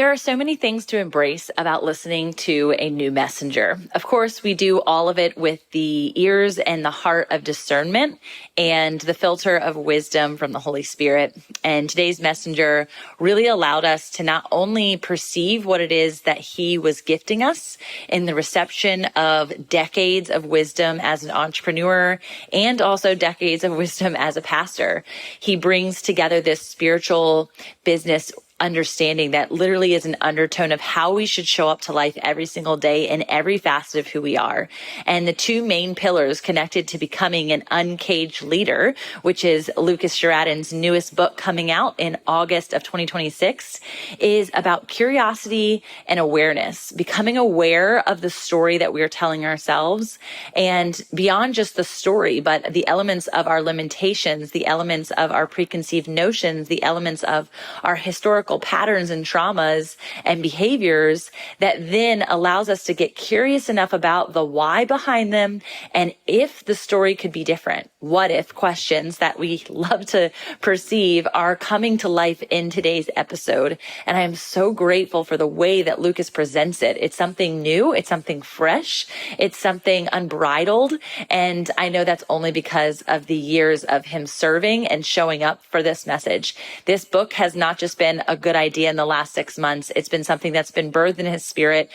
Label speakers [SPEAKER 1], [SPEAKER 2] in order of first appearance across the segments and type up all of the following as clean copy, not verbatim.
[SPEAKER 1] There are so many things to embrace about listening to a new messenger. Of course, we do all of it with the ears and the heart of discernment and the filter of wisdom from the Holy Spirit. And today's messenger really allowed us to not only perceive what it is that he was gifting us in the reception of decades of wisdom as an entrepreneur and also decades of wisdom as a pastor. He brings together this spiritual business understanding that literally is an undertone of how we should show up to life every single day in every facet of who we are. And the two main pillars connected to becoming an uncaged leader, which is Lucas Sherraden's newest book coming out in August of 2026, is about curiosity and awareness, becoming aware of the story that we are telling ourselves, and beyond just the story, but the elements of our limitations, the elements of our preconceived notions, the elements of our historical patterns and traumas and behaviors that then allows us to get curious enough about the why behind them and if the story could be different. What if questions that we love to perceive are coming to life in today's episode. And I am so grateful for the way that Lucas presents it. It's something new. It's something fresh. It's something unbridled. And I know that's only because of the years of him serving and showing up for this message. This book has not just been a good idea in the last 6 months. It's been something that's been birthing in his spirit,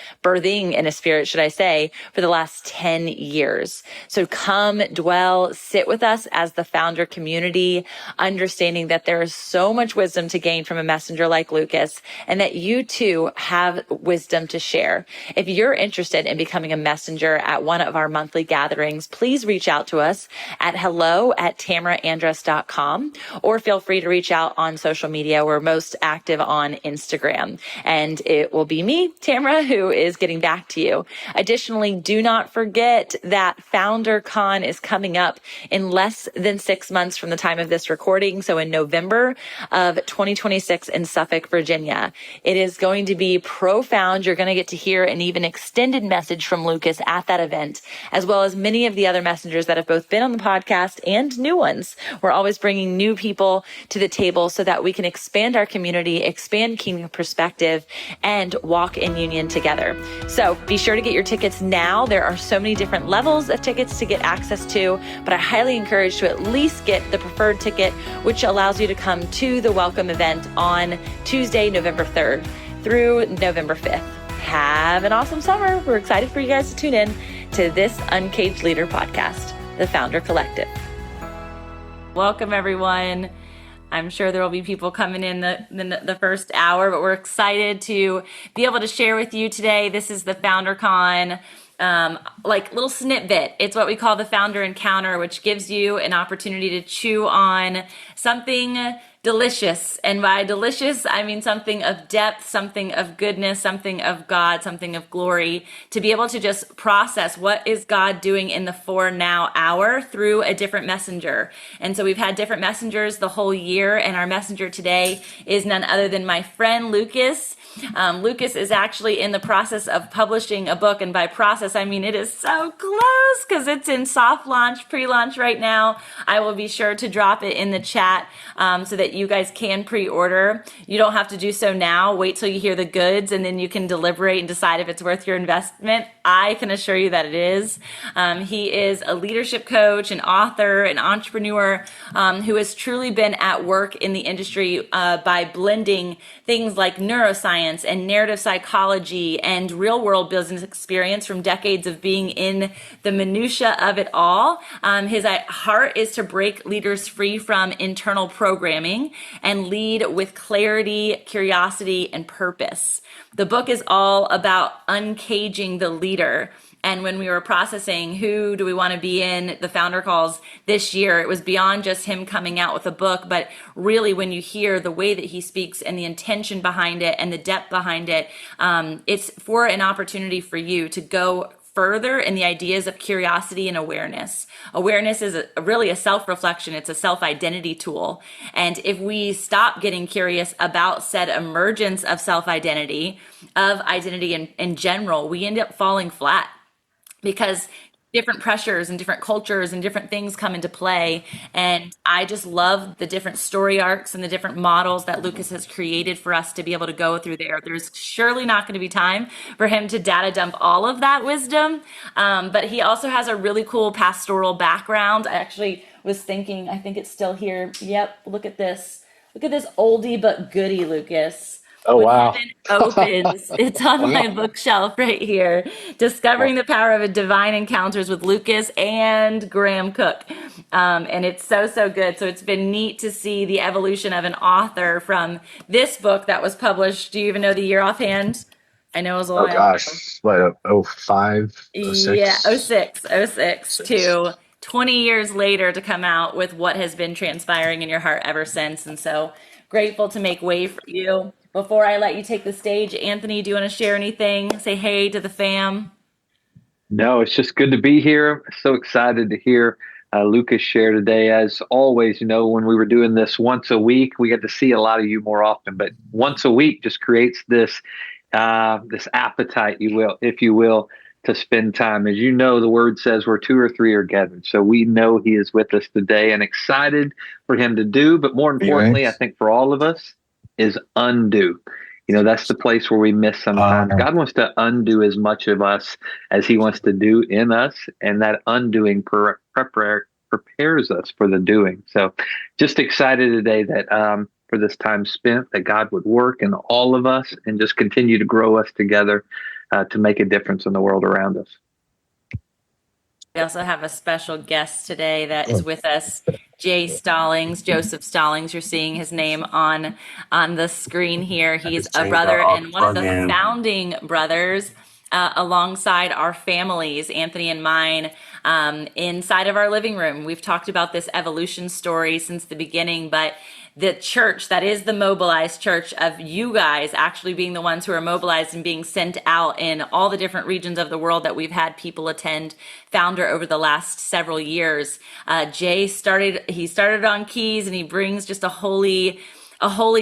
[SPEAKER 1] should I say, for the last 10 years. So come, dwell, sit with us as the founder community, understanding that there is so much wisdom to gain from a messenger like Lucas, and that you too have wisdom to share. If you're interested in becoming a messenger at one of our monthly gatherings, please reach out to us at hello@tamaraandress.com, or feel free to reach out on social media. We're most active on Instagram, and it will be me, Tamara, who is getting back to you. Additionally, do not forget that FounderCon is coming up in less than 6 months from the time of this recording. So in November of 2026 in Suffolk, Virginia. It is going to be profound. You're going to get to hear an even extended message from Lucas at that event, as well as many of the other messengers that have both been on the podcast and new ones. We're always bringing new people to the table so that we can expand our community, expand kingdom perspective, and walk in union together. So be sure to get your tickets now. There are so many different levels of tickets to get access to, but I highly encourage to at least get the preferred ticket, which allows you to come to the welcome event on Tuesday, November 3rd through November 5th. Have an awesome summer. We're excited for you guys to tune in to this Uncaged Leader podcast, the Founder Collective. Welcome, everyone. I'm sure there will be people coming in the first hour, but we're excited to be able to share with you today. This is the FounderCon, like little snippet. It's what we call the Founder Encounter, which gives you an opportunity to chew on something delicious. And by delicious, I mean something of depth, something of goodness, something of God, something of glory, to be able to just process what is God doing in the for now hour through a different messenger. And so we've had different messengers the whole year, and our messenger today is none other than my friend Lucas. Lucas is actually in the process of publishing a book, and by process, I mean it is so close because it's in soft launch, pre-launch right now. I will be sure to drop it in the chat so that you guys can pre-order. You don't have to do so now. Wait till you hear the goods, and then you can deliberate and decide if it's worth your investment. I can assure you that it is. He is a leadership coach, an author, an entrepreneur who has truly been at work in the industry by blending things like neuroscience and narrative psychology and real world business experience from decades of being in the minutia of it all. His heart is to break leaders free from internal programming and lead with clarity, curiosity, and purpose. The book is all about uncaging the leader. And when we were processing who do we want to be in the founder calls this year, it was beyond just him coming out with a book, but really when you hear the way that he speaks and the intention behind it and the depth behind it, it's for an opportunity for you to go further in the ideas of curiosity and awareness. Awareness is really a self-reflection. It's a self-identity tool. And if we stop getting curious about said emergence of self-identity, of identity in general, we end up falling flat. Because different pressures and different cultures and different things come into play. And I just love the different story arcs and the different models that Lucas has created for us to be able to go through there. There's surely not going to be time for him to data dump all of that wisdom. But he also has a really cool pastoral background. I actually was thinking, I think it's still here. Yep. Look at this. Look at this oldie but goodie, Lucas.
[SPEAKER 2] Oh,
[SPEAKER 1] When
[SPEAKER 2] wow.
[SPEAKER 1] Heaven Opens. It's on my bookshelf right here. Discovering the Power of Divine Encounters with Lucas and Graham Cook. And it's so, so good. So it's been neat to see the evolution of an author from this book that was published. Do you even know the year offhand? I know it was a
[SPEAKER 2] Oh
[SPEAKER 1] while ago.
[SPEAKER 2] gosh, what, oh five, oh
[SPEAKER 1] Yeah, oh
[SPEAKER 2] six,
[SPEAKER 1] six, oh
[SPEAKER 2] oh
[SPEAKER 1] six
[SPEAKER 2] six.
[SPEAKER 1] to 20 years later to come out with what has been transpiring in your heart ever since. And so grateful to make way for you. Before I let you take the stage, Anthony, do you want to share anything? Say hey to the fam.
[SPEAKER 3] No, it's just good to be here. So excited to hear Lucas share today. As always, when we were doing this once a week, we get to see a lot of you more often. But once a week just creates this this appetite, if you will, to spend time. As you know, the word says where two or three are gathered. So we know he is with us today, and excited for him to do. But more importantly, I think for all of us, is undo. That's the place where we miss sometimes. God wants to undo as much of us as he wants to do in us. And that undoing prepares us for the doing. So just excited today that for this time spent, that God would work in all of us and just continue to grow us together to make a difference in the world around us.
[SPEAKER 1] We also have a special guest today that is with us, Jay Stallings, Joseph Stallings. You're seeing his name on the screen here. He's a brother and one of the founding brothers alongside our families, Anthony and mine, inside of our living room. We've talked about this evolution story since the beginning, but the church that is the mobilized church of you guys actually being the ones who are mobilized and being sent out in all the different regions of the world that we've had people attend founder over the last several years. Jay started on keys, and he brings just a holy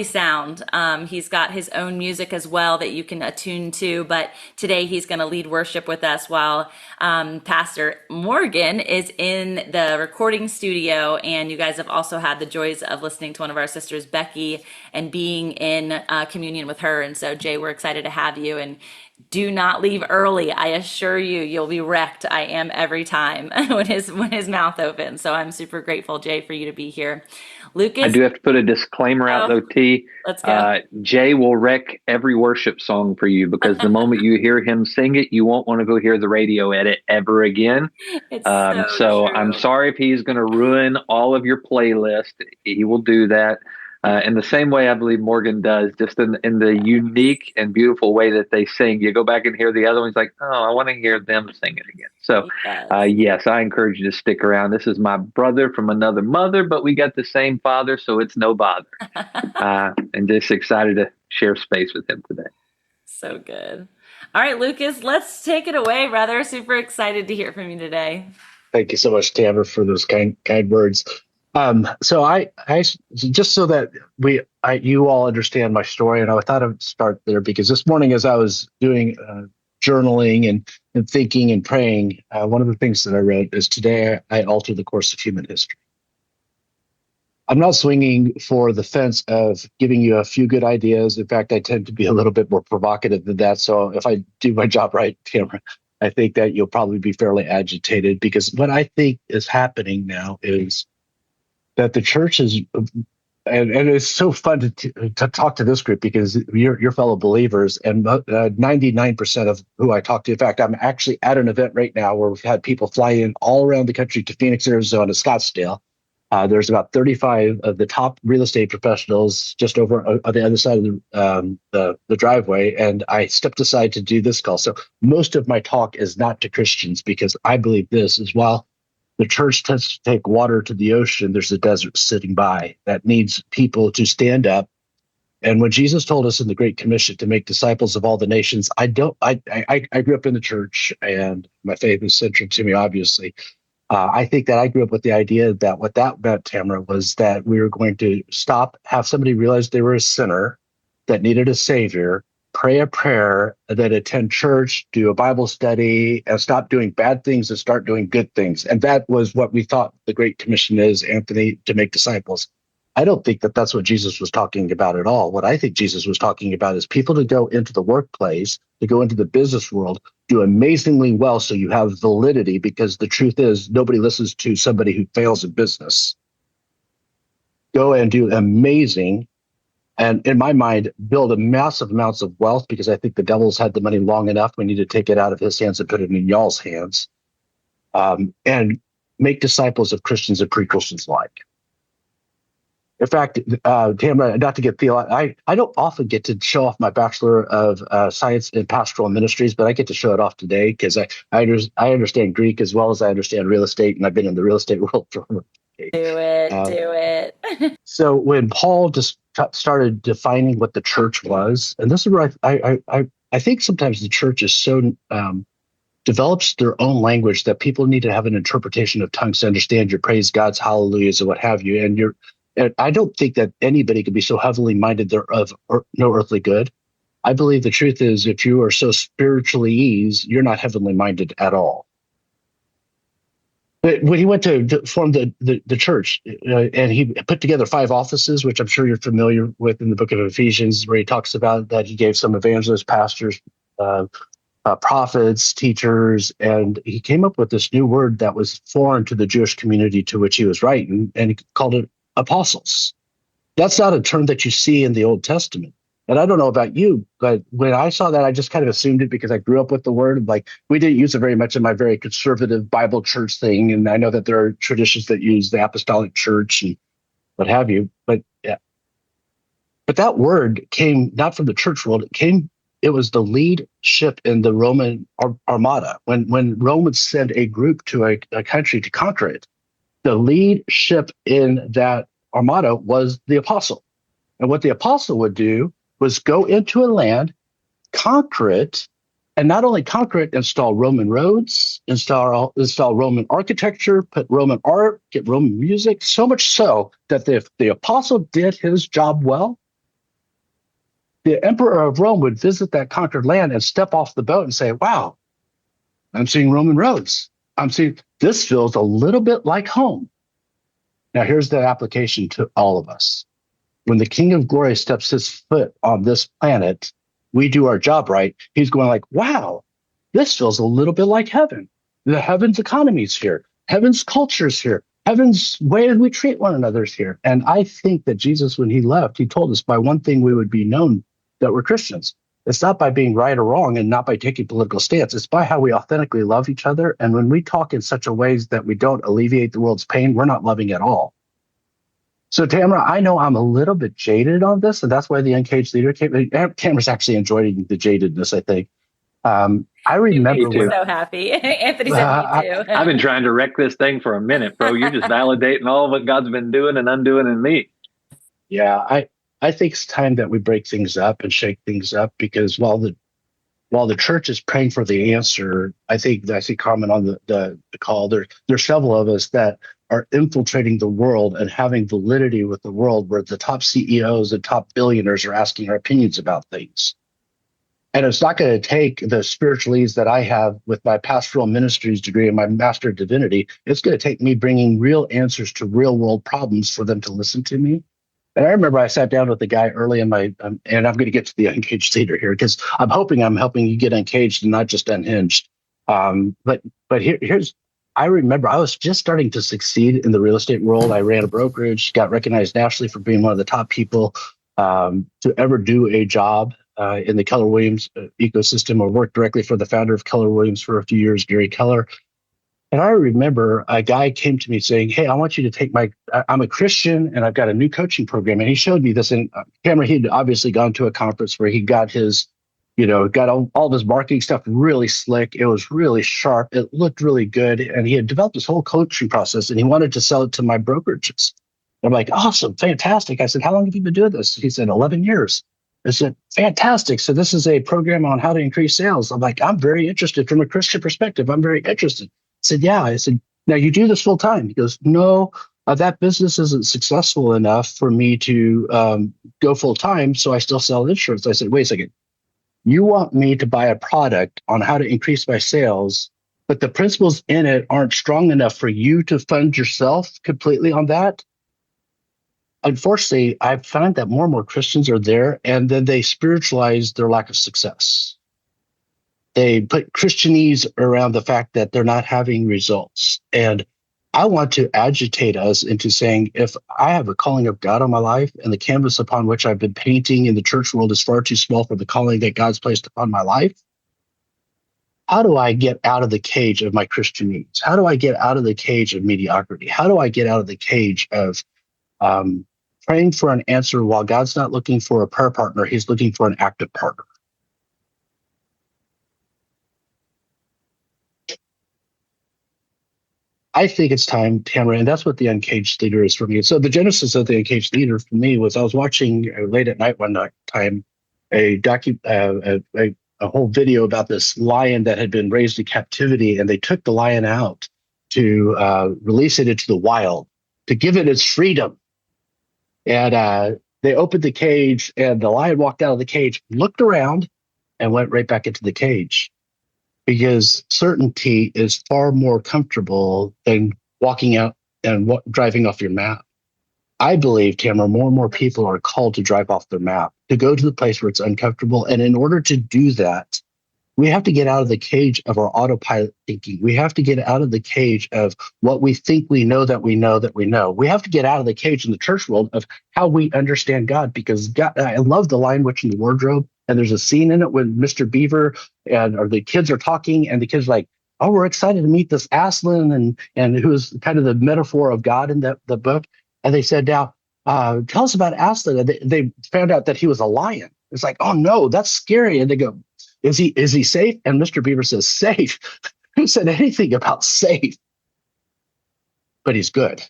[SPEAKER 1] sound. He's got his own music as well that you can attune to, but today he's going to lead worship with us while Pastor Morgan is in the recording studio. And you guys have also had the joys of listening to one of our sisters, Becky, and being in communion with her. And so, Jay, we're excited to have you, and do not leave early. I assure you, you'll be wrecked. I am every time when his mouth opens. So I'm super grateful, Jay, for you to be here. Lucas,
[SPEAKER 3] I do have to put a disclaimer out, though, T.
[SPEAKER 1] Let's go.
[SPEAKER 3] Jay will wreck every worship song for you, because the moment you hear him sing it, you won't want to go hear the radio edit ever again.
[SPEAKER 1] It's
[SPEAKER 3] so
[SPEAKER 1] true.
[SPEAKER 3] I'm sorry if he's going to ruin all of your playlist. He will do that. In the same way I believe Morgan does, just in the unique and beautiful way that they sing. You go back and hear the other ones, like, oh, I want to hear them sing it again. So, yes, I encourage you to stick around. This is my brother from another mother, but we got the same father, so it's no bother. And just excited to share space with him today.
[SPEAKER 1] So good. All right, Lucas, let's take it away, brother. Super excited to hear from you today.
[SPEAKER 2] Thank you so much, Tamara, for those kind words. So I just so that you all understand my story, and I thought I'd start there because this morning, as I was doing journaling and thinking and praying, one of the things that I wrote is, today I alter the course of human history. I'm not swinging for the fence of giving you a few good ideas. In fact, I tend to be a little bit more provocative than that. So if I do my job right, Tamara, I think that you'll probably be fairly agitated, because what I think is happening now is that the church is, and it's so fun to talk to this group, because you're fellow believers, and 99% of who I talk to. In fact, I'm actually at an event right now where we've had people fly in all around the country to Phoenix, Arizona, Scottsdale. There's about 35 of the top real estate professionals just over on the other side of the driveway, and I stepped aside to do this call. So most of my talk is not to Christians, because I believe this is, while the church tends to take water to the ocean, there's a desert sitting by that needs people to stand up. And when Jesus told us in the Great Commission to make disciples of all the nations, I grew up in the church, and my faith is central to me, obviously. I think that I grew up with the idea that what that meant, Tamara, was that we were going to have somebody realize they were a sinner that needed a savior, pray a prayer, then attend church, do a Bible study, and stop doing bad things and start doing good things. And that was what we thought the Great Commission is, Anthony, to make disciples. I don't think that that's what Jesus was talking about at all. What I think Jesus was talking about is people to go into the workplace, to go into the business world, do amazingly well so you have validity, because the truth is nobody listens to somebody who fails in business. Go and do amazing. And in my mind, build a massive amounts of wealth, because I think the devil's had the money long enough. We need to take it out of his hands and put it in y'all's hands. And make disciples of Christians and pre-Christians alike. In fact, Tamara, not to get theological, I don't often get to show off my Bachelor of Science in Pastoral Ministries, but I get to show it off today because I understand Greek as well as I understand real estate, and I've been in the real estate world for
[SPEAKER 1] do it.
[SPEAKER 2] So when Paul just started defining what the church was, and this is where I think sometimes the church is so develops their own language that people need to have an interpretation of tongues to understand your praise God's hallelujahs and what have you. And I don't think that anybody can be so heavily minded they're of no earthly good. I believe the truth is, if you are so spiritually eased, you're not heavenly minded at all. But when he went to form the church, and he put together 5 offices, which I'm sure you're familiar with in the book of Ephesians, where he talks about that he gave some evangelists, pastors, prophets, teachers, and he came up with this new word that was foreign to the Jewish community to which he was writing, and he called it apostles. That's not a term that you see in the Old Testament. And I don't know about you, but when I saw that, I just kind of assumed it because I grew up with the word. Like, we didn't use it very much in my very conservative Bible church thing. And I know that there are traditions that use the apostolic church and what have you. But yeah. But that word came not from the church world. It was the lead ship in the Roman armada. When Rome would send a group to a country to conquer it, the lead ship in that armada was the apostle. And what the apostle would do was go into a land, conquer it, and not only conquer it, install Roman roads, install Roman architecture, put Roman art, get Roman music, so much so that if the apostle did his job well, the emperor of Rome would visit that conquered land and step off the boat and say, wow, I'm seeing Roman roads. I'm seeing this feels a little bit like home. Now, here's the application to all of us. When the King of Glory steps his foot on this planet, we do our job right. He's going like, wow, this feels a little bit like heaven. The heaven's economy is here. Heaven's culture is here. Heaven's way that we treat one another is here. And I think that Jesus, when he left, he told us by one thing we would be known that we're Christians. It's not by being right or wrong and not by taking political stance. It's by how we authentically love each other. And when we talk in such a ways that we don't alleviate the world's pain, we're not loving at all. So, Tamara, I know I'm a little bit jaded on this, and that's why the Uncaged Leader came. Tamara's actually enjoying the jadedness, I think. I remember
[SPEAKER 1] I'm so happy. Anthony said me too.
[SPEAKER 3] I've been trying to wreck this thing for a minute, bro. You're just validating all of what God's been doing and undoing in me.
[SPEAKER 2] Yeah, I think it's time that we break things up and shake things up, because while the church is praying for the answer, I see comment on the call. There's several of us that are infiltrating the world and having validity with the world, where the top CEOs and top billionaires are asking our opinions about things. And it's not going to take the spiritualese that I have with my pastoral ministries degree and my master of divinity. It's going to take me bringing real answers to real world problems for them to listen to me. And I remember I sat down with the guy early in my, and I'm going to get to the Uncaged Leader here, because I'm hoping I'm helping you get uncaged and not just unhinged. But here's, I remember I was just starting to succeed in the real estate world. I ran a brokerage, got recognized nationally for being one of the top people to ever do a job in the Keller Williams ecosystem, or worked directly for the founder of Keller Williams for a few years, Gary Keller. And I remember a guy came to me saying, hey, I want you to take I'm a Christian and I've got a new coaching program. And he showed me this. And Cameron, he'd obviously gone to a conference where he got his, got all of his marketing stuff really slick. It was really sharp. It looked really good. And he had developed this whole coaching process, and he wanted to sell it to my brokerages. I'm like, awesome, fantastic. I said, how long have you been doing this? He said, 11 years. I said, fantastic. So this is a program on how to increase sales. I'm like, I'm very interested from a Christian perspective. I'm very interested. I said, yeah. I said, now you do this full time? He goes, no, that business isn't successful enough for me to go full time. So I still sell insurance. I said, wait a second. You want me to buy a product on how to increase my sales, but the principles in it aren't strong enough for you to fund yourself completely on that. Unfortunately, I've found that more and more Christians are there, and then they spiritualize their lack of success. They put Christianese around the fact that they're not having results. And I want to agitate us into saying, if I have a calling of God on my life and the canvas upon which I've been painting in the church world is far too small for the calling that God's placed upon my life, how do I get out of the cage of my Christianese? How do I get out of the cage of mediocrity? How do I get out of the cage of praying for an answer while God's not looking for a prayer partner? He's looking for an active partner. I think it's time, Tamara, and that's what the Uncaged Leader is for me. So the genesis of the Uncaged Leader for me was I was watching late at night one time a whole video about this lion that had been raised in captivity, and they took the lion out to release it into the wild to give it its freedom. And they opened the cage, and the lion walked out of the cage, looked around, and went right back into the cage. Because certainty is far more comfortable than walking out and driving off your map. I believe, Tamara, more and more people are called to drive off their map, to go to the place where it's uncomfortable. And in order to do that, we have to get out of the cage of our autopilot thinking. We have to get out of the cage of what we think we know that we know that we know. We have to get out of the cage in the church world of how we understand God, because God, I love The Lion, Witch, and the Wardrobe. And there's a scene in it when Mr. Beaver or the kids are talking, and the kids are like, oh, we're excited to meet this Aslan, and who's kind of the metaphor of God in the book. And they said, now, tell us about Aslan. And they found out that he was a lion. It's like, oh no, that's scary. And they go, is he safe? And Mr. Beaver says, safe? Who said anything about safe? But he's good.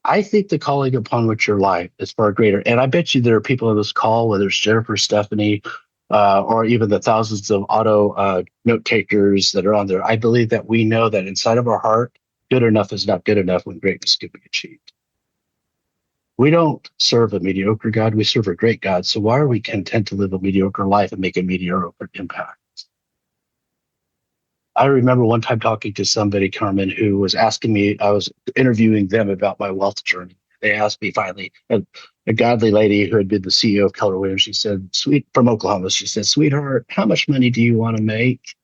[SPEAKER 2] I think the calling upon which your life is far greater. And I bet you there are people on this call, whether it's Jennifer, Stephanie, or even the thousands of auto note takers that are on there. I believe that we know that inside of our heart, good enough is not good enough when greatness can be achieved. We don't serve a mediocre God. We serve a great God. So why are we content to live a mediocre life and make a mediocre impact? I remember one time talking to somebody, Carmen, who was asking me, I was interviewing them about my wealth journey. They asked me finally, a godly lady who had been the CEO of Keller Williams, she said, from Oklahoma, she said, sweetheart, how much money do you want to make?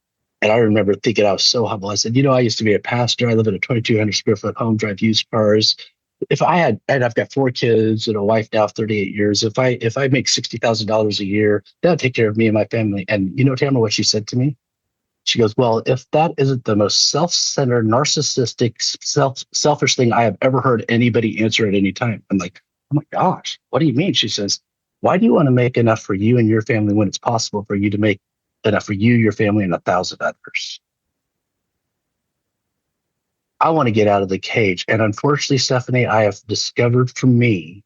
[SPEAKER 2] And I remember thinking I was so humble. I said, I used to be a pastor. I live in a 2,200 square foot home, drive used cars. If I had, and I've got 4 kids and a wife now, 38 years. If I make $60,000 a year, that'll take care of me and my family. And Tamara, what she said to me? She goes, well, if that isn't the most self-centered, narcissistic, selfish thing I have ever heard anybody answer at any time. I'm like, oh my gosh, what do you mean? She says, why do you want to make enough for you and your family when it's possible for you to make enough for you, your family, and 1,000 others? I want to get out of the cage. And unfortunately, Stephanie, I have discovered for me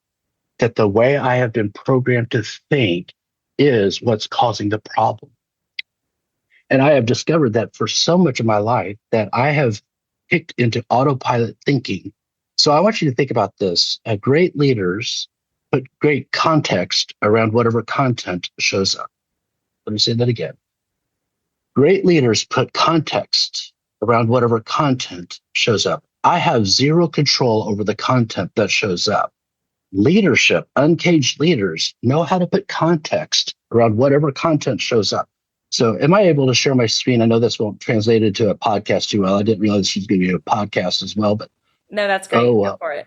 [SPEAKER 2] that the way I have been programmed to think is what's causing the problem. And I have discovered that for so much of my life that I have kicked into autopilot thinking. So I want you to think about this. Great leaders put great context around whatever content shows up. Let me say that again. Great leaders put context around whatever content shows up. I have zero control over the content that shows up. Leadership, uncaged leaders, know how to put context around whatever content shows up. So am I able to share my screen? I know this won't translate into a podcast too well. I didn't realize she's going to be a podcast as well. But
[SPEAKER 1] no, that's great. Go for it.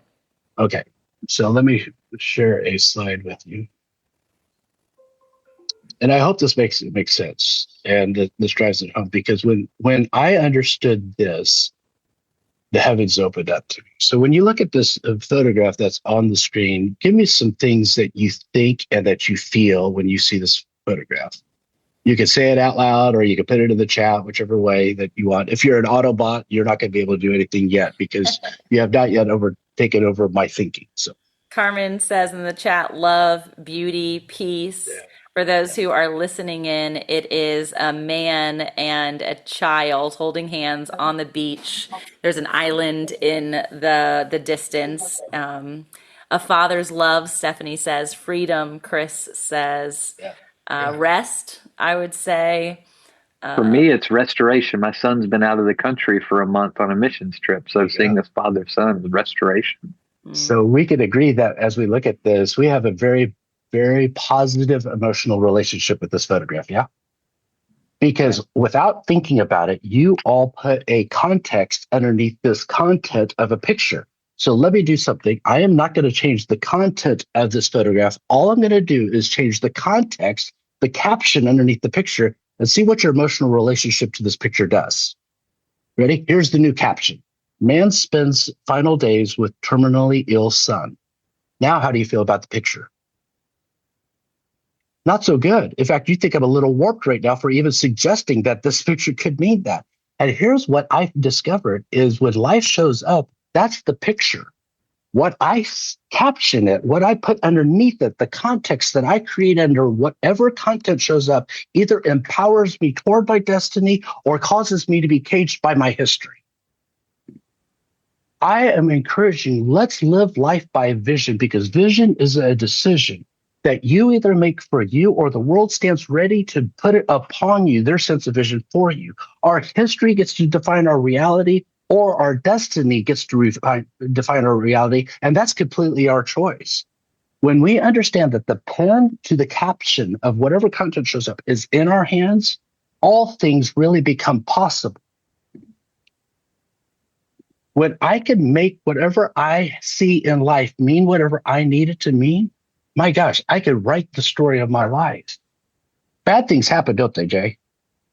[SPEAKER 2] Okay. So let me share a slide with you. And I hope this makes sense and this drives it home, because when I understood this, the heavens opened up to me. So when you look at this photograph that's on the screen, give me some things that you think and that you feel when you see this photograph. You can say it out loud, or you can put it in the chat, whichever way that you want. If you're an Autobot, you're not going to be able to do anything yet because you have not yet taken over my thinking. So
[SPEAKER 1] Carmen says in the chat, love, beauty, peace. Yeah. For those who are listening in, it is a man and a child holding hands on the beach. There's an island in the distance. A father's love, Stephanie says. Freedom, Chris says. Rest, I would say.
[SPEAKER 3] For me, it's restoration. My son's been out of the country for a month on a missions trip. So seeing his father-son is restoration.
[SPEAKER 2] So we could agree that as we look at this, we have a very, very positive emotional relationship with this photograph. Yeah. Because without thinking about it, you all put a context underneath this content of a picture. So let me do something. I am not going to change the content of this photograph. All I'm going to do is change the context, the caption underneath the picture, and see what your emotional relationship to this picture does. Ready? Here's the new caption. Man spends final days with terminally ill son. Now, how do you feel about the picture? Not so good. In fact, you think I'm a little warped right now for even suggesting that this picture could mean that. And here's what I've discovered is when life shows up, that's the picture. What I caption it, what I put underneath it, the context that I create under whatever content shows up, either empowers me toward my destiny or causes me to be caged by my history. I am encouraging, let's live life by vision, because vision is a decision that you either make for you or the world stands ready to put it upon you, their sense of vision for you. Our history gets to define our reality, or our destiny gets to define our reality, and that's completely our choice. When we understand that the pen to the caption of whatever content shows up is in our hands, all things really become possible. When I can make whatever I see in life mean whatever I need it to mean, my gosh, I could write the story of my life. Bad things happen, don't they, Jay?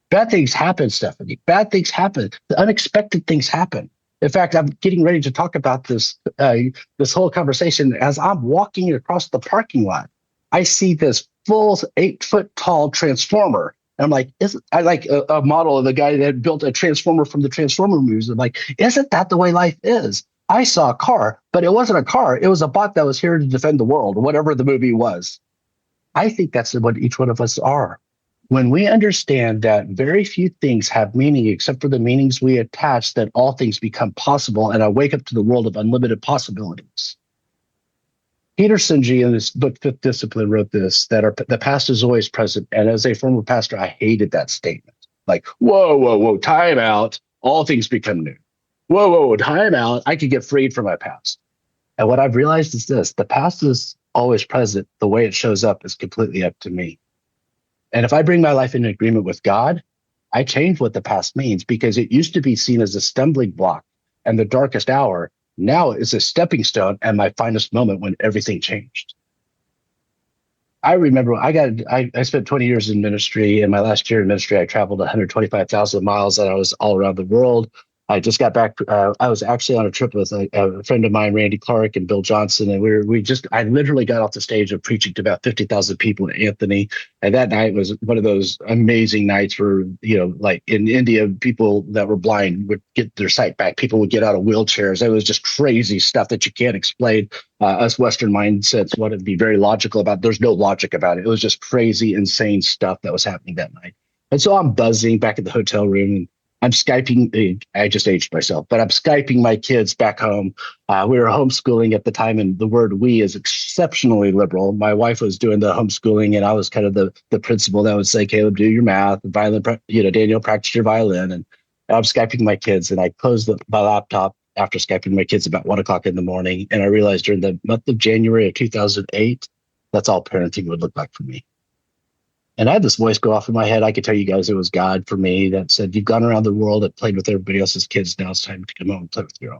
[SPEAKER 2] Bad things happen, Stephanie. Bad things happen. The unexpected things happen. In fact, I'm getting ready to talk about this whole conversation. As I'm walking across the parking lot, I see this full 8-foot tall transformer. And I'm like, I like a model of the guy that built a transformer from the Transformer movies. I'm like, isn't that the way life is? I saw a car, but it wasn't a car. It was a bot that was here to defend the world, whatever the movie was. I think that's what each one of us are. When we understand that very few things have meaning except for the meanings we attach, that all things become possible, and I wake up to the world of unlimited possibilities. Peter Sinji, in this book, Fifth Discipline, wrote this, that the past is always present. And as a former pastor, I hated that statement. Like, whoa, time out. All things become new. Whoa, time out. I could get freed from my past. And what I've realized is this: the past is always present. The way it shows up is completely up to me. And if I bring my life in agreement with God, I change what the past means, because it used to be seen as a stumbling block and the darkest hour. Now it's a stepping stone and my finest moment when everything changed. I remember I spent 20 years in ministry. In my last year in ministry, I traveled 125,000 miles, and I was all around the world. I just got back. I was actually on a trip with a friend of mine, Randy Clark, and Bill Johnson, and I literally got off the stage of preaching to about 50,000 people at Anthony. And that night was one of those amazing nights where, like in India, people that were blind would get their sight back. People would get out of wheelchairs. It was just crazy stuff that you can't explain. Us Western mindsets want to be very logical about. There's no logic about it. It was just crazy, insane stuff that was happening that night. And so I'm buzzing back at the hotel room, and I'm Skyping. I just aged myself, but I'm Skyping my kids back home. We were homeschooling at the time, and the word "we" is exceptionally liberal. My wife was doing the homeschooling, and I was kind of the principal that would say, "Caleb, do your math. Violin, Daniel, practice your violin." And I'm Skyping my kids, and I closed my laptop after Skyping my kids about 1:00 in the morning, and I realized during the month of January of 2008, that's all parenting would look like for me. And I had this voice go off in my head. I could tell you guys it was God for me that said, "You've gone around the world and played with everybody else's kids. Now it's time to come home and play with your own."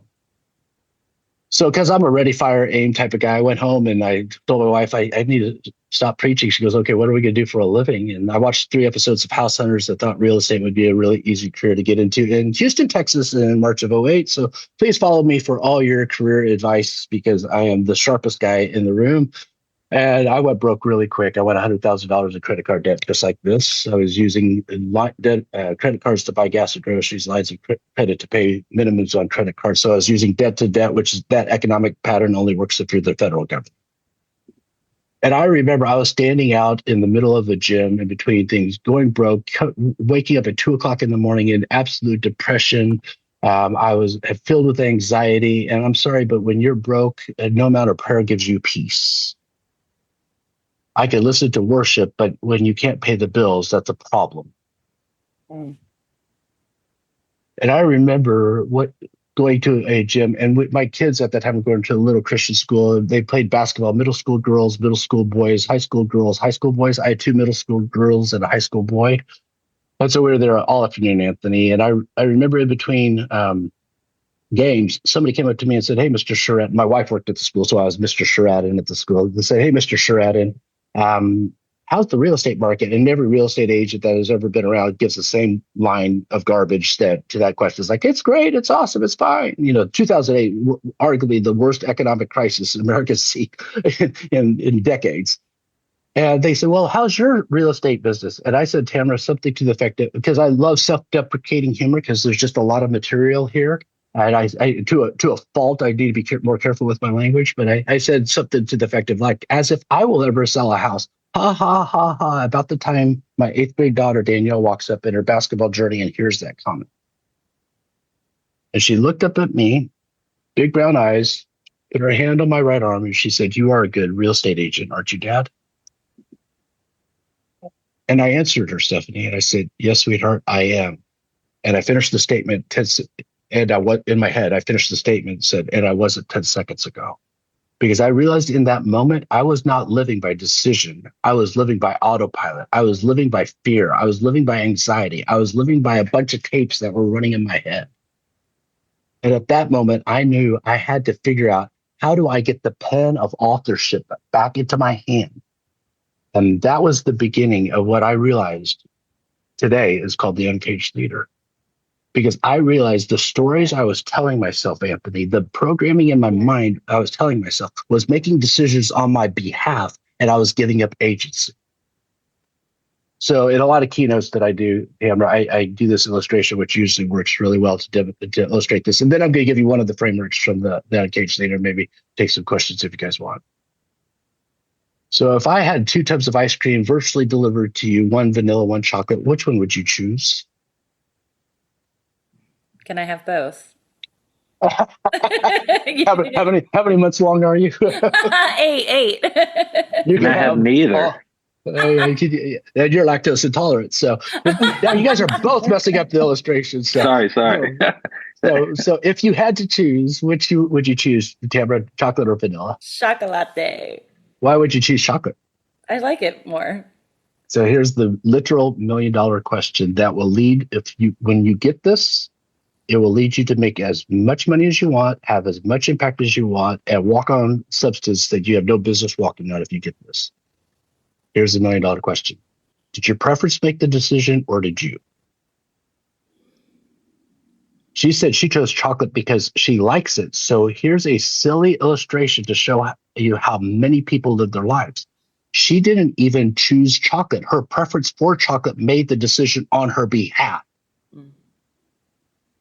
[SPEAKER 2] So because I'm a ready, fire, aim type of guy, I went home and I told my wife I need to stop preaching. She goes, "Okay, what are we going to do for a living?" And I watched 3 episodes of House Hunters. I thought real estate would be a really easy career to get into in Houston, Texas in March of 2008. So please follow me for all your career advice, because I am the sharpest guy in the room. And I went broke really quick. I went $100,000 in credit card debt, just like this. I was using credit cards to buy gas and groceries, lines of credit to pay minimums on credit cards. So I was using debt to debt, which is that economic pattern only works if you're the federal government. And I remember I was standing out in the middle of the gym in between things, going broke, waking up at 2:00 in the morning in absolute depression. I was filled with anxiety. And I'm sorry, but when you're broke, no amount of prayer gives you peace. I can listen to worship, but when you can't pay the bills, that's a problem. Mm. And I remember going to a gym, and with my kids at that time were going to a little Christian school. They played basketball, middle school girls, middle school boys, high school girls, high school boys. I had 2 middle school girls and a high school boy. And so we were there all afternoon, Anthony. And I remember in between games, somebody came up to me and said, "Hey, Mr. Sherraden." My wife worked at the school, so I was Mr. Sherraden at the school. They said, "Hey, Mr. Sherraden, how's the real estate market?" And every real estate agent that has ever been around gives the same line of garbage to that question. It's like, "It's great, it's awesome, it's fine." 2008, arguably the worst economic crisis America's seen in decades. And they said, "Well, how's your real estate business?" And I said, Tamara, something to the effect that, because I love self-deprecating humor, because there's just a lot of material here. And I to a fault, I need to be more careful with my language. But I said something to the effect of, like, as if I will ever sell a house. Ha, ha, ha, ha. About the time my 8th grade daughter, Danielle, walks up in her basketball journey and hears that comment. And she looked up at me, big brown eyes, put her hand on my right arm, and she said, "You are a good real estate agent, aren't you, Dad?" And I answered her, Stephanie, and I said, "Yes, sweetheart, I am." And I finished the statement, and in my head, I finished the statement and said, "And I wasn't 10 seconds ago." Because I realized in that moment, I was not living by decision. I was living by autopilot. I was living by fear. I was living by anxiety. I was living by a bunch of tapes that were running in my head. And at that moment, I knew I had to figure out, how do I get the pen of authorship back into my hand? And that was the beginning of what I realized today is called the Uncaged Leader. Because I realized the stories I was telling myself, Anthony, the programming in my mind I was telling myself was making decisions on my behalf, and I was giving up agency. So in a lot of keynotes that I do, Amber, I do this illustration, which usually works really well to illustrate this. And then I'm going to give you one of the frameworks from the Uncaged Leader, maybe take some questions if you guys want. So if I had 2 tubs of ice cream virtually delivered to you, 1 vanilla, 1 chocolate, which one would you choose?
[SPEAKER 1] Can I have both?
[SPEAKER 2] How many months long are you?
[SPEAKER 1] 8.
[SPEAKER 3] You can have neither.
[SPEAKER 2] And you're lactose intolerant. So now you guys are both messing up the illustration. So,
[SPEAKER 3] Sorry.
[SPEAKER 2] So if you had to choose, which would you choose, Tamara, chocolate or vanilla?
[SPEAKER 1] Chocolate.
[SPEAKER 2] Why would you choose chocolate?
[SPEAKER 1] I like it more.
[SPEAKER 2] So here's the literal $1 million question that will lead, when you get this, it will lead you to make as much money as you want, have as much impact as you want, and walk on substance that you have no business walking on if you get this. Here's the $1 million question. Did your preference make the decision, or did you? She said she chose chocolate because she likes it. So here's a silly illustration to show you how many people live their lives. She didn't even choose chocolate. Her preference for chocolate made the decision on her behalf.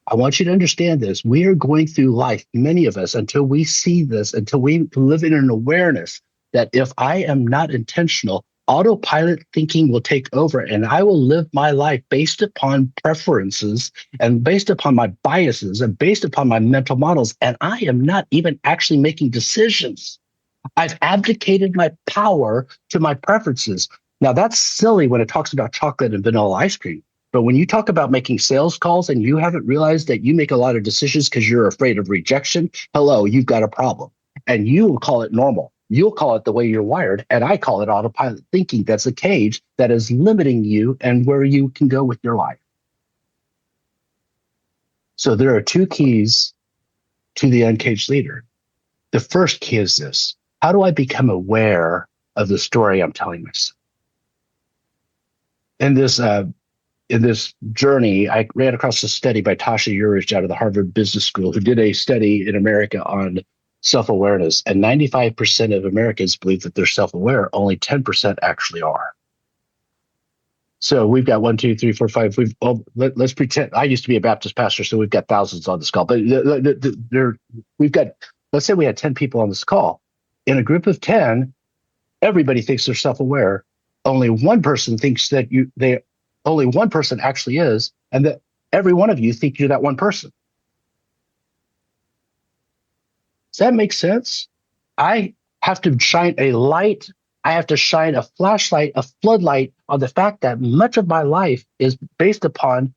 [SPEAKER 2] I want you to understand this. We are going through life, many of us, until we see this, until we live in an awareness that if I am not intentional, autopilot thinking will take over, and I will live my life based upon preferences and based upon my biases and based upon my mental models. And I am not even actually making decisions. I've abdicated my power to my preferences. Now, that's silly when it talks about chocolate and vanilla ice cream. But when you talk about making sales calls and you haven't realized that you make a lot of decisions because you're afraid of rejection, hello, you've got a problem. And you will call it normal. You'll call it the way you're wired. And I call it autopilot thinking. That's a cage that is limiting you and where you can go with your life. So there are 2 keys to the Uncaged Leader. The first key is this. How do I become aware of the story I'm telling myself? In this journey, I ran across a study by Tasha Eurich out of the Harvard Business School, who did a study in America on self-awareness. And 95% of Americans believe that they're self-aware. Only 10% actually are. So we've got 1, 2, 3, 4, 5. Let's pretend I used to be a Baptist pastor, so we've got thousands on this call. But we've got, let's say we had 10 people on this call. In a group of 10, everybody thinks they're self-aware. Only one person thinks that only one person actually is, and that every one of you think you're that one person. Does that make sense? I have to shine a light I have to shine a flashlight, a floodlight on the fact that much of my life is based upon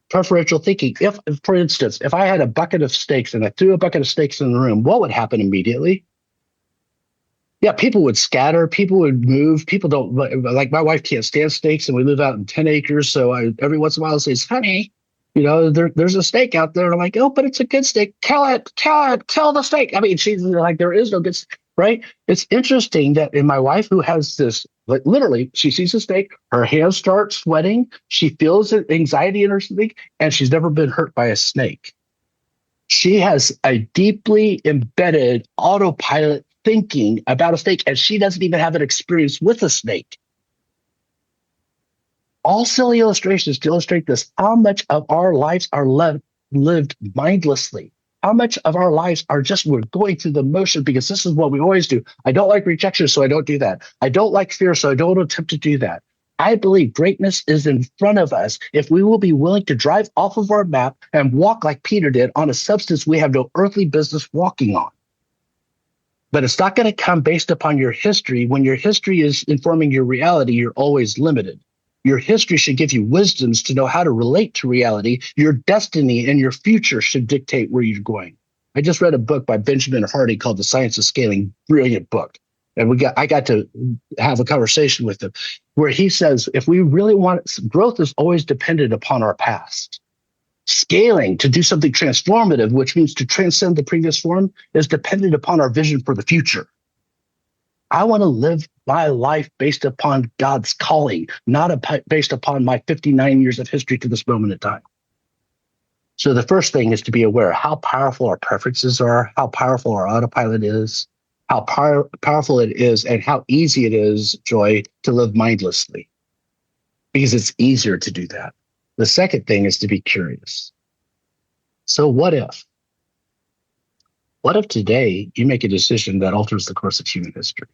[SPEAKER 2] preferential thinking. If, for instance, if I had a bucket of steaks and I threw a bucket of steaks in the room, what would happen immediately? Yeah, people would scatter, people would move. People don't like my wife can't stand steaks, and we live out in 10 acres. So every once in a while I say, honey, there's a steak out there. And I'm like, oh, but it's a good steak. Kill it, kill the steak. I mean, she's like, there is no good steak, right? It's interesting that in my wife, who has this, like literally, she sees a steak, her hands start sweating, she feels anxiety in her stomach, and she's never been hurt by a snake. She has a deeply embedded autopilot thinking about a snake, and she doesn't even have an experience with a snake. All silly illustrations to illustrate this, how much of our lives are lived mindlessly. How much of our lives are just, we're going through the motion because this is what we always do. I don't like rejection, so I don't do that. I don't like fear, so I don't attempt to do that. I believe greatness is in front of us if we will be willing to drive off of our map and walk like Peter did on a substance we have no earthly business walking on. But it's not going to come based upon your history. When your history is informing your reality, you're always limited. Your history should give you wisdoms to know how to relate to reality. Your destiny and your future should dictate where you're going. I just read a book by Benjamin Hardy called The Science of Scaling. Brilliant book. And I got to have a conversation with him where he says, if we really want, growth is always dependent upon our past. Scaling to do something transformative, which means to transcend the previous form, is dependent upon our vision for the future. I want to live my life based upon God's calling, not based upon my 59 years of history to this moment in time. So the first thing is to be aware how powerful our preferences are, how powerful our autopilot is, how powerful it is, and how easy it is, Joy, to live mindlessly, because it's easier to do that. The second thing is to be curious. So what if? What if today you make a decision that alters the course of human history?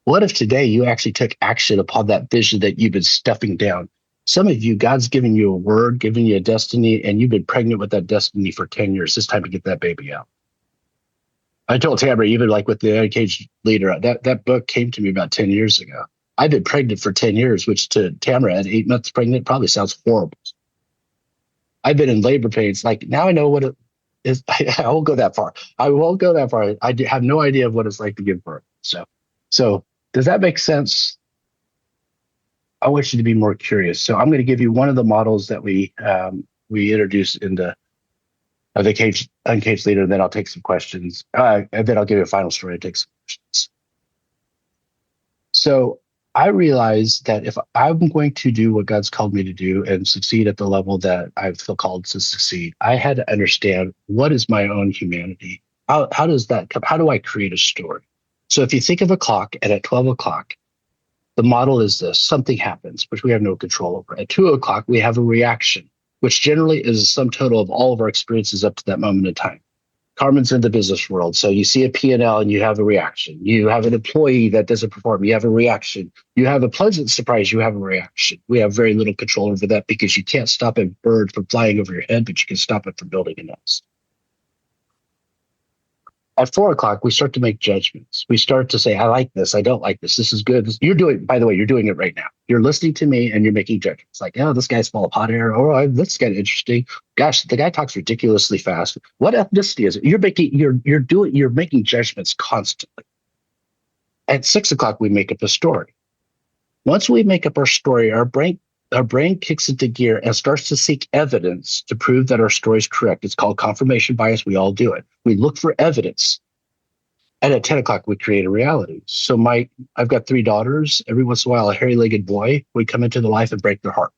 [SPEAKER 2] What if today you actually took action upon that vision that you've been stuffing down? Some of you, God's given you a word, given you a destiny, and you've been pregnant with that destiny for 10 years. It's time to get that baby out. I told Tamara, even like with the Uncaged leader, that book came to me about 10 years ago. I've been pregnant for 10 years, which to Tamara at 8 months pregnant probably sounds horrible. I've been in labor pains. Like now I know what it is. I won't go that far. I won't go that far. I have no idea of what it's like to give birth. So does that make sense? I want you to be more curious. So I'm going to give you one of the models that we introduced in the Uncaged leader, and then I'll take some questions. And then I'll give you a final story and take some questions. So I realized that if I'm going to do what God's called me to do and succeed at the level that I feel called to succeed, I had to understand what is my own humanity. How does that come? How do I create a story? So if you think of a clock, and at 12 o'clock, the model is this: something happens, which we have no control over. At 2 o'clock, we have a reaction, which generally is the sum total of all of our experiences up to that moment in time. Carmen's in the business world. So you see a P&L and you have a reaction. You have an employee that doesn't perform. You have a reaction. You have a pleasant surprise. You have a reaction. We have very little control over that because you can't stop a bird from flying over your head, but you can stop it from building a nest. At 4 o'clock, we start to make judgments. We start to say, I like this. I don't like this. This is good. By the way, you're doing it right now. You're listening to me and you're making judgments. Like, oh, this guy's full of hot air. Oh, that's kind of interesting. Gosh, the guy talks ridiculously fast. What ethnicity is it? You're making judgments constantly. At 6 o'clock, we make up a story. Once we make up our story, our brain kicks into gear and starts to seek evidence to prove that our story is correct. It's called confirmation bias. We all do it. We look for evidence. And at 10 o'clock, we create a reality. So I've got 3 daughters. Every once in a while, a hairy-legged boy would come into their life and break their heart.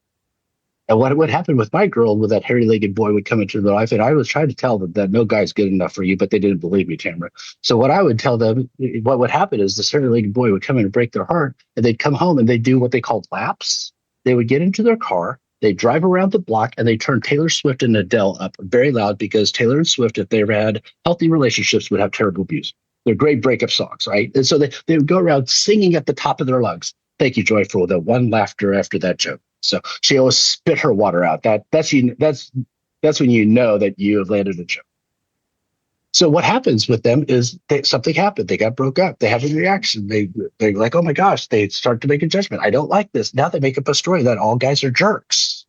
[SPEAKER 2] And what would happen with my girl, with that hairy-legged boy would come into their life, and I was trying to tell them that no guy's good enough for you, but they didn't believe me, Tamara. So what I would tell them, what would happen is this hairy-legged boy would come in and break their heart, and they'd come home and they'd do what they called laps. They would get into their car, they drive around the block, and they turn Taylor Swift and Adele up very loud because Taylor and Swift, if they had healthy relationships, would have terrible music. They're great breakup songs, right? And so they would go around singing at the top of their lungs. Thank you, Joy, for the one laughter after that joke. So she always spit her water out. That's when you know that you have landed a joke. So what happens with them is something happened. They got broke up. They have a reaction. They're like, oh my gosh, they start to make a judgment. I don't like this. Now they make up a story that all guys are jerks.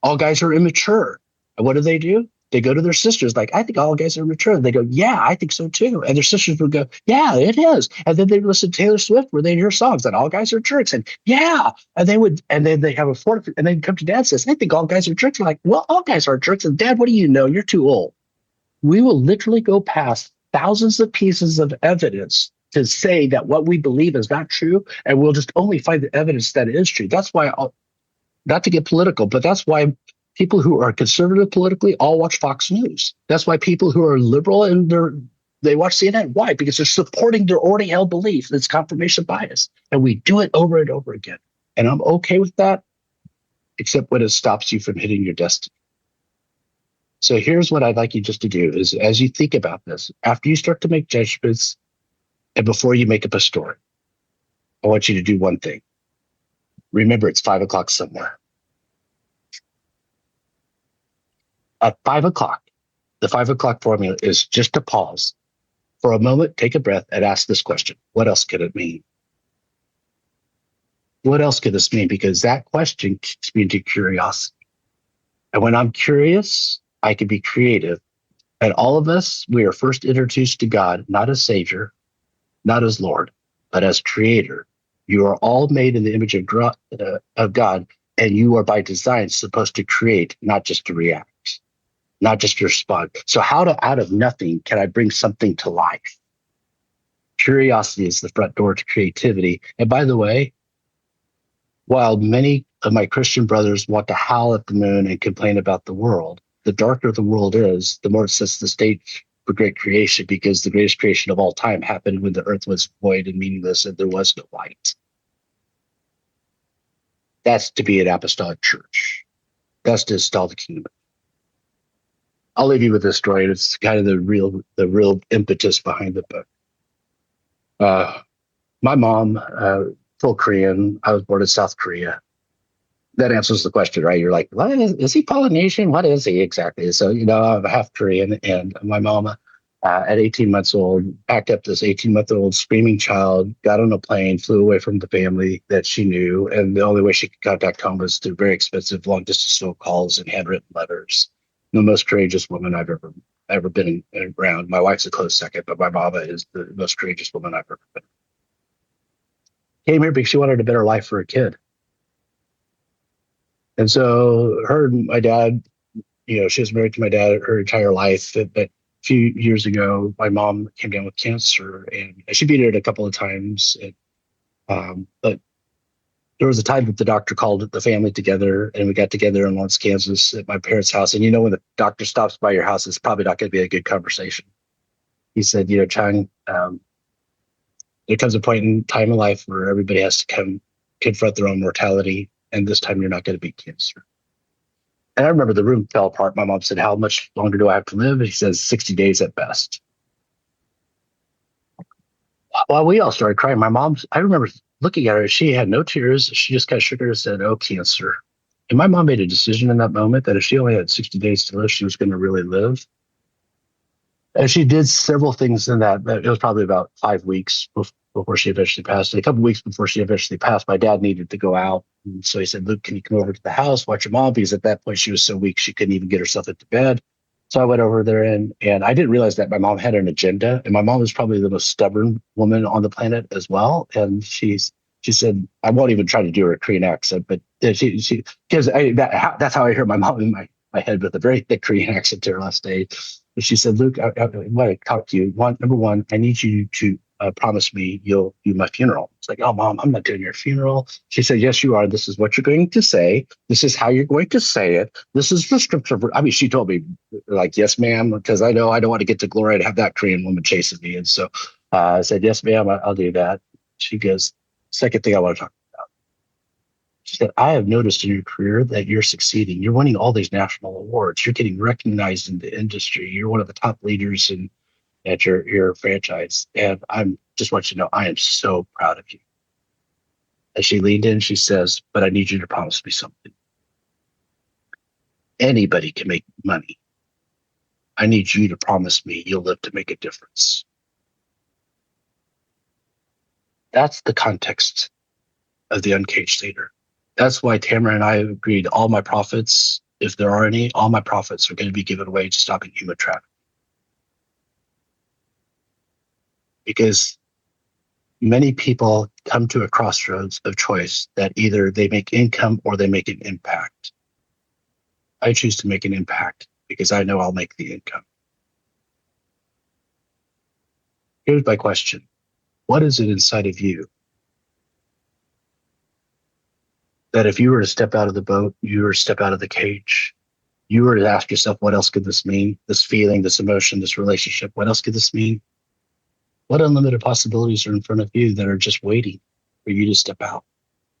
[SPEAKER 2] All guys are immature. And what do? They go to their sisters, like, I think all guys are mature. And they go, yeah, I think so too. And their sisters would go, yeah, it is. And then they listen to Taylor Swift where they hear songs that all guys are jerks. And yeah. And then they have a fourth, and then come to dad and says, I think all guys are jerks. I'm like, well, all guys are jerks. And dad, what do you know? You're too old. We will literally go past thousands of pieces of evidence to say that what we believe is not true. And we'll just only find the evidence that it is true. That's why, not to get political, but that's why people who are conservative politically all watch Fox News. That's why people who are liberal and they watch CNN. Why? Because they're supporting their already held belief. It's confirmation bias. And we do it over and over again. And I'm okay with that, except when it stops you from hitting your destiny. So here's what I'd like you just to do is, as you think about this, after you start to make judgments and before you make up a story, I want you to do one thing. Remember, it's 5 o'clock somewhere. At 5 o'clock, the 5 o'clock formula is just to pause for a moment, take a breath, and ask this question. What else could it mean? What else could this mean? Because that question kicks me into curiosity. And when I'm curious, I can be creative. And all of us, we are first introduced to God, not as Savior, not as Lord, but as Creator. You are all made in the image of God, and you are by design supposed to create, not just to react, not just to respond. So how out of nothing can I bring something to life? Curiosity is the front door to creativity. And by the way, while many of my Christian brothers want to howl at the moon and complain about the world, the darker the world is, the more it sets the stage for great creation, because the greatest creation of all time happened when the earth was void and meaningless and there was no light. That's to be an apostolic church. That's to install the kingdom. I'll leave you with this story. It's kind of the real impetus behind the book. My mom, full Korean. I was born in South Korea. That answers the question, right? You're like, what is he Polynesian? What is he exactly? So, I'm half Korean, and my mama, at 18 months old, packed up this 18-month-old screaming child, got on a plane, flew away from the family that she knew, and the only way she could contact home was through very expensive long-distance phone calls and handwritten letters. The most courageous woman I've ever been around. My wife's a close second, but my mama is the most courageous woman I've ever been. Came here because she wanted a better life for her kid. And so her and my dad, she was married to my dad her entire life. But a few years ago, my mom came down with cancer, and she beat it a couple of times. But there was a time that the doctor called the family together, and we got together in Lawrence, Kansas at my parents' house. And when the doctor stops by your house, it's probably not going to be a good conversation. He said, Chang, there comes a point in time in life where everybody has to confront their own mortality. And this time you're not going to beat cancer. And I remember the room fell apart. My mom said, how much longer do I have to live? And he says, 60 days at best. Well, we all started crying. I remember looking at her. She had no tears. She just kind of shook her and said, oh, cancer. And my mom made a decision in that moment that if she only had 60 days to live, she was going to really live. And she did several things in that. It was probably about 5 weeks before she eventually passed. And a couple of weeks before she eventually passed, my dad needed to go out. And so he said, Luke, can you come over to the house, watch your mom? Because at that point, she was so weak, she couldn't even get herself into bed. So I went over there, and I didn't realize that my mom had an agenda. And my mom was probably the most stubborn woman on the planet as well. And she said, I won't even try to do her Korean accent, but she because that's how I heard my mom in my head with a very thick Korean accent to her last day. But she said, Luke, I want to talk to you. Number one, I need you to promise me you'll do my funeral. It's like, oh, Mom, I'm not doing your funeral. She said, yes, you are. This is what you're going to say. This is how you're going to say it. This is the scripture. She told me, like, yes, ma'am, because I know I don't want to get to glory to have that Korean woman chasing me. And so I said, yes, ma'am, I'll do that. She goes, second thing I want to talk about. She said, I have noticed in your career that you're succeeding. You're winning all these national awards. You're getting recognized in the industry. You're one of the top leaders at your franchise. And I'm just want you to know, I am so proud of you. As she leaned in, she says, but I need you to promise me something. Anybody can make money. I need you to promise me you'll live to make a difference. That's the context of the Uncaged Leader. That's why Tamara and I agreed all my profits, if there are any, all my profits are going to be given away to stopping human trafficking. Because many people come to a crossroads of choice that either they make income or they make an impact. I choose to make an impact because I know I'll make the income. Here's my question. What is it inside of you that if you were to step out of the boat, you were to step out of the cage, you were to ask yourself, what else could this mean? This feeling, this emotion, this relationship, what else could this mean? What unlimited possibilities are in front of you that are just waiting for you to step out?